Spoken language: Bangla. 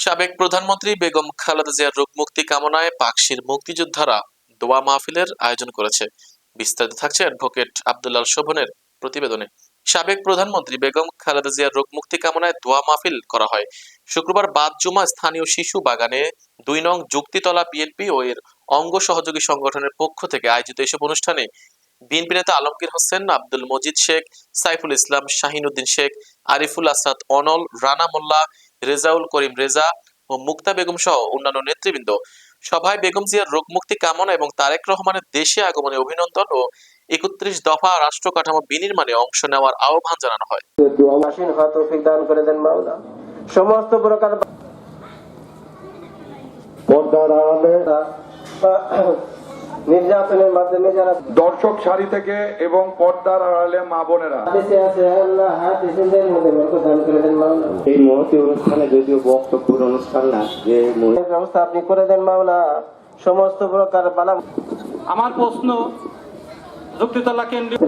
সাবেক প্রধানমন্ত্রী বেগম খালেদা জিয়ার রোগ মুক্তি কামনায় পাকশীর মুক্তিযোদ্ধারা দোয়া মাহফিলের আয়োজন করেছে। বিস্তারিত থাকছে অ্যাডভোকেট আব্দুল্লাহ শোভনের প্রতিবেদনে। সাবেক প্রধানমন্ত্রী বেগম খালেদা জিয়ার রোগ মুক্তি কামনায় দোয়া মাহফিল করা হয়। শুক্রবার বাদ জুমা স্থানীয় শিশু বাগানে ২ নং যুক্তিতলা বিএনপি ও এর অঙ্গ সহযোগী সংগঠনের পক্ষ থেকে আয়োজিত এসব অনুষ্ঠানে বিএনপি নেতা আলমগীর হোসেন, আব্দুল মজিদ শেখ, সাইফুল ইসলাম, শাহিন উদ্দিন শেখ, আরিফুল আসাদ অনল, রানা মোল্লা, রেজাউল করিম রেজা ও মুক্তা বেগম সহ অন্যান্য নেতৃবৃন্দ সভায় বেগম জিয়ার রোগ মুক্তি কামনা এবং তারেক রহমানের দেশে আগমনে অভিনন্দন ও ৩১ দফা রাষ্ট্র কাঠামো বিনির্মাণে অংশ নেওয়ার আহ্বান জানানো হয়। সমস্ত প্রকার নির্যাতনের মাধ্যমে যারা দর্শক সারি থেকে এবং পর্দার আড়ালে মা বোনেরা এই মহতি অনুষ্ঠানে যদিও বক্তব্যের অনুষ্ঠান না, যে ব্যবস্থা আপনি করে দেন মাওলা। সমস্ত প্রকার বালা আমার প্রশ্ন যুক্তিতলা কেন্দ্রীয়